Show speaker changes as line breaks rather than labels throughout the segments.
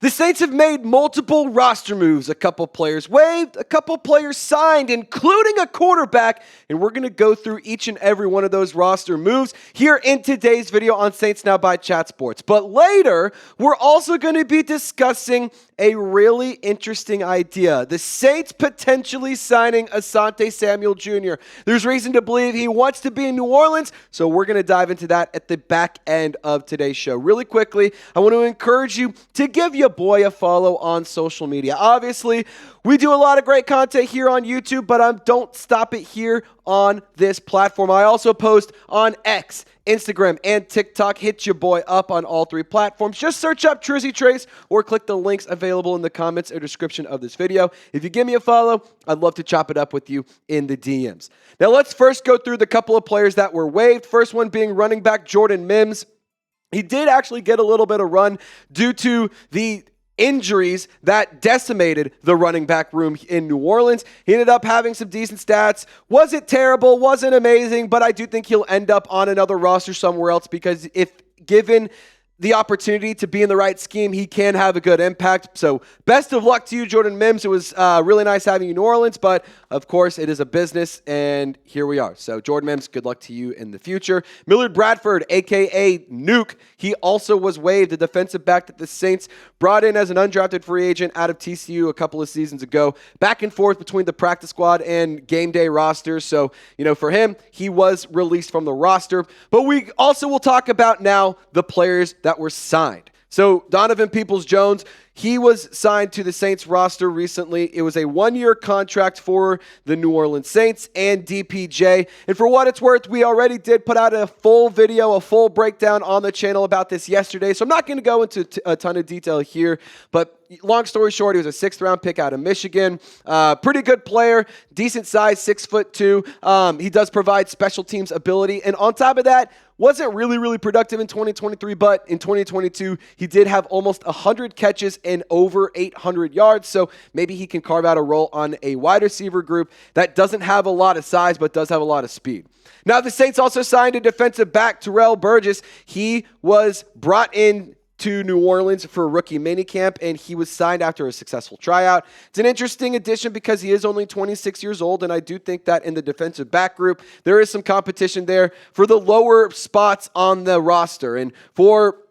The Saints have made multiple roster moves, a couple players waived, a couple players signed, including a quarterback, and we're going to go through each and every one of those roster moves here in today's video on Saints Now by Chat Sports. But later, we're also going to be discussing a really interesting idea. The Saints potentially signing Asante Samuel Jr. There's reason to believe he wants to be in New Orleans, so we're going to dive into that at the back end of today's show. Really quickly, I want to encourage you to give your boy a follow on social media. Obviously, we do a lot of great content here on YouTube, but don't stop it here on this platform. I also post on X, Instagram, and TikTok. Hit your boy up on all three platforms. Just search up Trizzy Trace or click the links available in the comments or description of this video. If you give me a follow, I'd love to chop it up with you in the DMs. Now let's first go through the couple of players that were waived. First one being running back Jordan Mims. He did actually get a little bit of run due to the injuries that decimated the running back room in New Orleans. He ended up having some decent stats. Wasn't terrible, wasn't amazing, but I do think he'll end up on another roster somewhere else because if given the opportunity to be in the right scheme, he can have a good impact. So best of luck to you, Jordan Mims. It was really nice having you in New Orleans, but of course it is a business, and here we are. So Jordan Mims, good luck to you in the future. Millard Bradford, a.k.a. Nuke, he also was waived, the defensive back that the Saints brought in as an undrafted free agent out of TCU a couple of seasons ago. Back and forth between the practice squad and game day rosters. So, for him, he was released from the roster. But we also will talk about now the players that were signed. So Donovan Peoples-Jones, he was signed to the Saints roster recently. It was a one-year contract for the New Orleans Saints and DPJ. And for what it's worth, we already did put out a full video, a full breakdown on the channel about this yesterday. So I'm not going to go into a ton of detail here, but long story short, he was a sixth-round pick out of Michigan. Pretty good player, decent size, 6'2". He does provide special teams ability. And on top of that, wasn't really productive in 2023, but in 2022, he did have almost 100 catches and over 800 yards. So maybe he can carve out a role on a wide receiver group that doesn't have a lot of size, but does have a lot of speed. Now, the Saints also signed a defensive back, Terrell Burgess. He was brought in to New Orleans for a rookie minicamp, and he was signed after a successful tryout. It's an interesting addition because he is only 26 years old, and I do think that in the defensive back group, there is some competition there for the lower spots on the roster. And for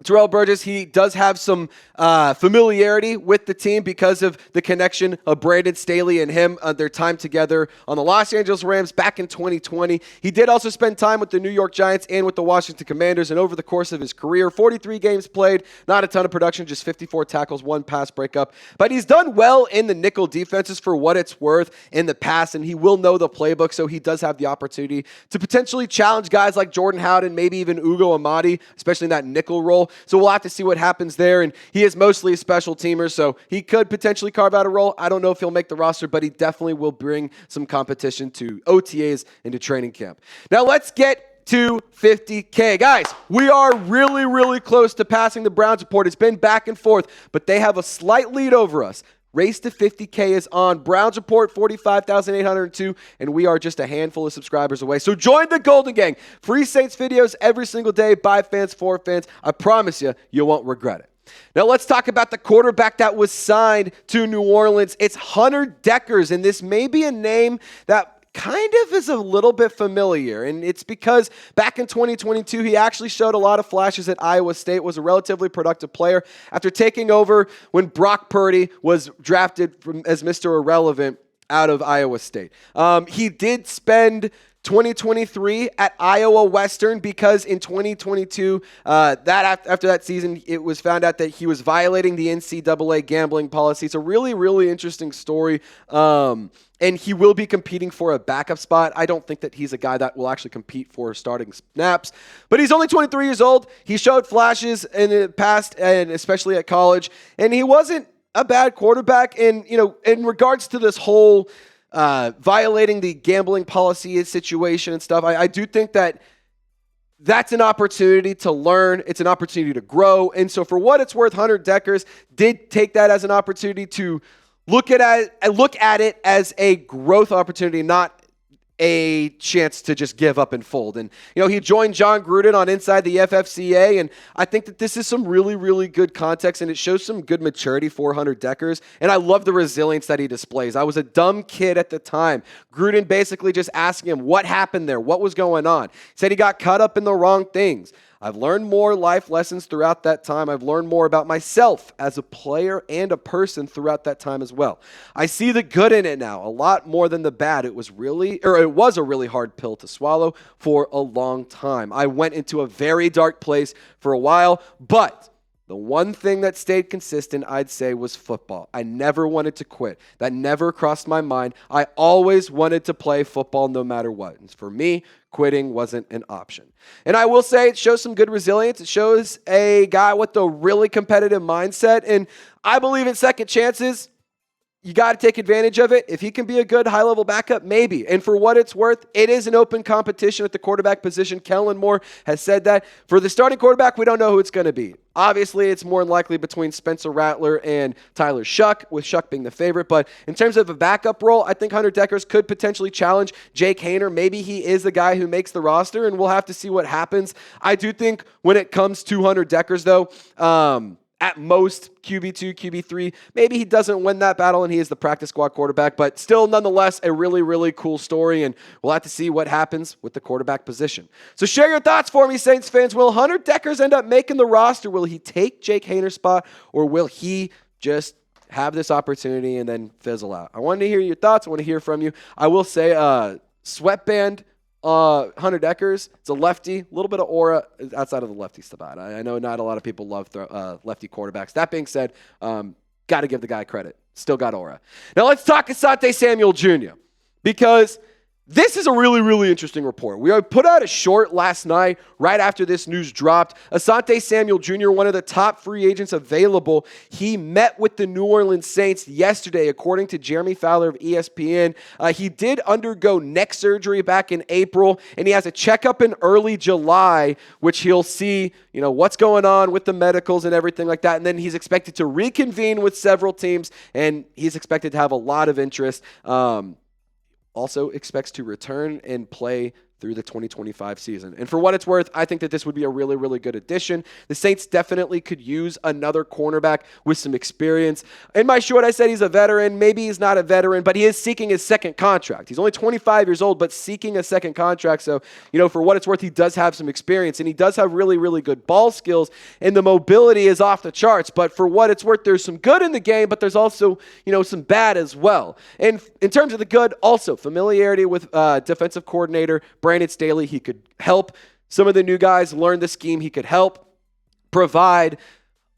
Terrell Burgess, he does have some familiarity with the team because of the connection of Brandon Staley and him, their time together on the Los Angeles Rams back in 2020. He did also spend time with the New York Giants and with the Washington Commanders, and over the course of his career, 43 games played, not a ton of production, just 54 tackles, 1 pass breakup. But he's done well in the nickel defenses for what it's worth in the past, and he will know the playbook, so he does have the opportunity to potentially challenge guys like Jordan Howden, maybe even Ugo Amadi, especially in that nickel role. So we'll have to see what happens there. And he is mostly a special teamer, so he could potentially carve out a role. I don't know if he'll make the roster, but he definitely will bring some competition to OTAs into training camp. Now let's get to 50K. Guys, we are really close to passing the Browns report. It's been back and forth, but they have a slight lead over us. Race to 50K is on. Browns report 45,802, and we are just a handful of subscribers away. So join the Golden Gang. Free Saints videos every single day by fans, for fans. I promise you won't regret it. Now let's talk about the quarterback that was signed to New Orleans. It's Hunter Dekkers, and this may be a name that kind of is a little bit familiar, and it's because back in 2022, he actually showed a lot of flashes at Iowa State, was a relatively productive player after taking over when Brock Purdy was drafted as Mr. Irrelevant out of Iowa State. He did spend 2023 at Iowa Western because in 2022, after that season, it was found out that he was violating the NCAA gambling policy. It's a really interesting story. And he will be competing for a backup spot. I don't think that he's a guy that will actually compete for starting snaps. But he's only 23 years old. He showed flashes in the past, and especially at college. And he wasn't a bad quarterback. And, in regards to this whole violating the gambling policy situation and stuff, I do think that that's an opportunity to learn. It's an opportunity to grow. And so for what it's worth, Hunter Dekkers did take that as an opportunity to look at it as a growth opportunity, not a chance to just give up and fold. And, he joined John Gruden on Inside the FFCA, and I think that this is some really, really good context, and it shows some good maturity for Hunter Dekkers, and I love the resilience that he displays. I was a dumb kid at the time. Gruden basically just asking him what happened there, what was going on. He said he got caught up in the wrong things. I've learned more life lessons throughout that time. I've learned more about myself as a player and a person throughout that time as well. I see the good in it now, a lot more than the bad. It was a really hard pill to swallow for a long time. I went into a very dark place for a while, but the one thing that stayed consistent, I'd say, was football. I never wanted to quit. That never crossed my mind. I always wanted to play football no matter what. And for me, quitting wasn't an option. And I will say it shows some good resilience. It shows a guy with a really competitive mindset. And I believe in second chances. You got to take advantage of it. If he can be a good high-level backup, maybe. And for what it's worth, it is an open competition at the quarterback position. Kellen Moore has said that. For the starting quarterback, we don't know who it's going to be. Obviously, it's more likely between Spencer Rattler and Tyler Shuck, with Shuck being the favorite. But in terms of a backup role, I think Hunter Dekkers could potentially challenge Jake Haener. Maybe he is the guy who makes the roster, and we'll have to see what happens. I do think when it comes to Hunter Dekkers, though, at most, QB2, QB3. Maybe he doesn't win that battle and he is the practice squad quarterback, but still, nonetheless, a really, really cool story, and we'll have to see what happens with the quarterback position. So share your thoughts for me, Saints fans. Will Hunter Dekkers end up making the roster? Will he take Jake Haener's spot, or will he just have this opportunity and then fizzle out? I want to hear your thoughts. I want to hear from you. I will say sweatband Hunter Dekkers, it's a lefty, a little bit of aura outside of the lefty spot. I know not a lot of people love lefty quarterbacks. That being said, got to give the guy credit. Still got aura. Now let's talk Asante Samuel Jr. because this is a really, really interesting report. We put out a short last night right after this news dropped. Asante Samuel Jr., one of the top free agents available, he met with the New Orleans Saints yesterday, according to Jeremy Fowler of ESPN. He did undergo neck surgery back in April, and he has a checkup in early July, which he'll see, what's going on with the medicals and everything like that. And then he's expected to reconvene with several teams, and he's expected to have a lot of interest. Also expects to return and play through the 2025 season. And for what it's worth, I think that this would be a really, really good addition. The Saints definitely could use another cornerback with some experience. In my short, I said he's a veteran. Maybe he's not a veteran, but he is seeking his second contract. He's only 25 years old, but seeking a second contract. So, for what it's worth, he does have some experience, and he does have really, really good ball skills, and the mobility is off the charts. But for what it's worth, there's some good in the game, but there's also, some bad as well. And in terms of the good, also familiarity with defensive coordinator Brandon Staley. He could help some of the new guys learn the scheme. He could help provide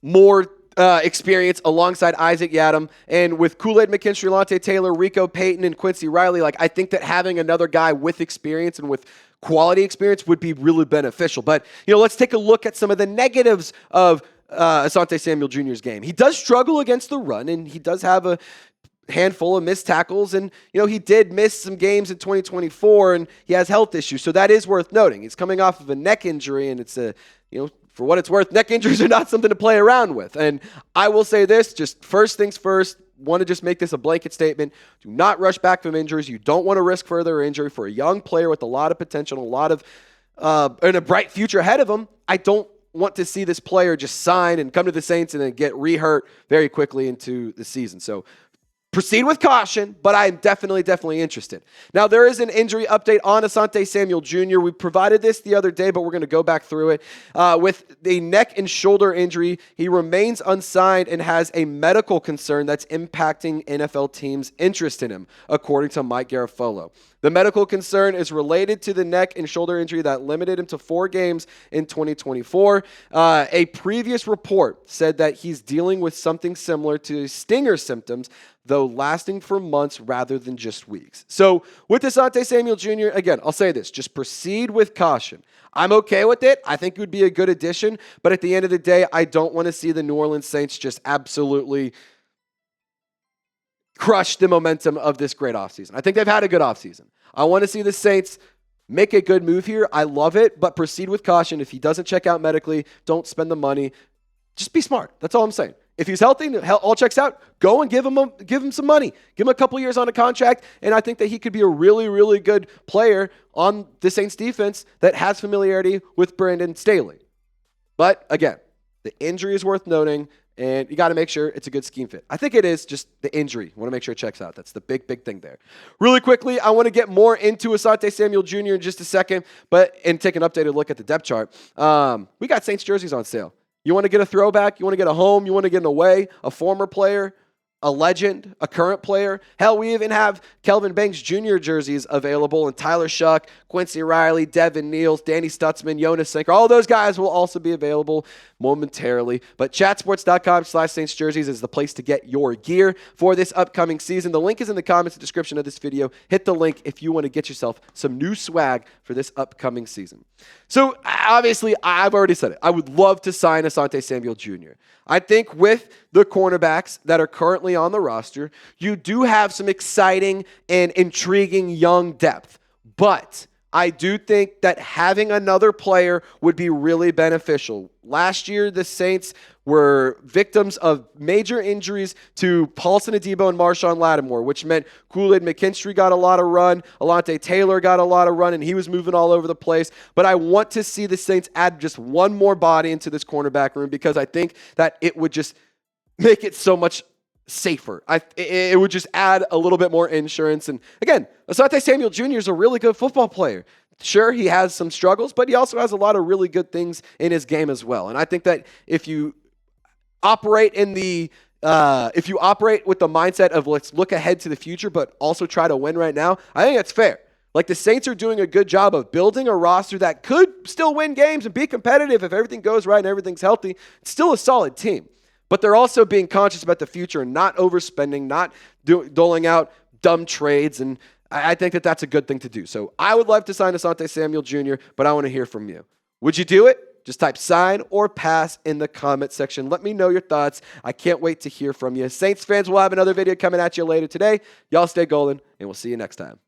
more experience alongside Isaac Yiadom. And with Kool-Aid McKinstry, Lante Taylor, Rico Payton, and Quincy Riley, I think that having another guy with experience and with quality experience would be really beneficial. But, let's take a look at some of the negatives of Asante Samuel Jr.'s game. He does struggle against the run, and he does have a handful of missed tackles, and he did miss some games in 2024, and he has health issues, so that is worth noting. He's coming off of a neck injury, and it's for what it's worth, neck injuries are not something to play around with. And I will say this, just first things first, want to just make this a blanket statement. Do not rush back from injuries. You don't want to risk further injury for a young player with a lot of potential, a lot of and a bright future ahead of him. I don't want to see this player just sign and come to the Saints and then get re-hurt very quickly into the season. So proceed with caution, but I'm definitely interested. Now, there is an injury update on Asante Samuel Jr. We provided this the other day, but we're going to go back through it. With the neck and shoulder injury, he remains unsigned and has a medical concern that's impacting NFL teams' interest in him, according to Mike Garafolo. The medical concern is related to the neck and shoulder injury that limited him to 4 games in 2024. A previous report said that he's dealing with something similar to stinger symptoms, though lasting for months rather than just weeks. So with Asante Samuel Jr., again, I'll say this, just proceed with caution. I'm okay with it. I think it would be a good addition, but at the end of the day, I don't want to see the New Orleans Saints just absolutely crush the momentum of this great offseason. I think they've had a good offseason. I want to see the Saints make a good move here. I love it, but proceed with caution. If he doesn't check out medically, don't spend the money. Just be smart. That's all I'm saying. if he's healthy, all checks out, go and give him some money. Give him a couple years on a contract, and I think that he could be a really, really good player on the Saints defense that has familiarity with Brandon Staley. But again, the injury is worth noting, and you got to make sure it's a good scheme fit. I think it is, just the injury. You want to make sure it checks out. That's the big thing there. Really quickly, I want to get more into Asante Samuel Jr. in just a second, and take an updated look at the depth chart. We got Saints jerseys on sale. You want to get a throwback? You want to get a home? You want to get an away? A former player? A legend, a current player. Hell, we even have Kelvin Banks Jr. jerseys available, and Tyler Shuck, Quincy Riley, Devin Neals, Danny Stutzman, Jonas Sinker. All those guys will also be available momentarily. But chatsports.com/Saints jerseys is the place to get your gear for this upcoming season. The link is in the comments and description of this video. Hit the link if you want to get yourself some new swag for this upcoming season. So obviously, I've already said it. I would love to sign Asante Samuel Jr. I think with the cornerbacks that are currently on the roster, you do have some exciting and intriguing young depth. But I do think that having another player would be really beneficial. Last year, the Saints were victims of major injuries to Paulson Adebo and Marshawn Lattimore, which meant Kool-Aid McKinstry got a lot of run, Alante Taylor got a lot of run, and he was moving all over the place. But I want to see the Saints add just one more body into this cornerback room because I think that it would just make it so much safer. It would just add a little bit more insurance. And again, Asante Samuel Jr. is a really good football player. Sure, he has some struggles, but he also has a lot of really good things in his game as well. And I think that if you operate with the mindset of let's look ahead to the future, but also try to win right now, I think that's fair. Like the Saints are doing a good job of building a roster that could still win games and be competitive if everything goes right and everything's healthy. It's still a solid team. But they're also being conscious about the future and not overspending, not doling out dumb trades. And I think that that's a good thing to do. So I would love to sign Asante Samuel Jr., but I want to hear from you. Would you do it? Just type sign or pass in the comment section. Let me know your thoughts. I can't wait to hear from you. Saints fans, we'll have another video coming at you later today. Y'all stay golden, and we'll see you next time.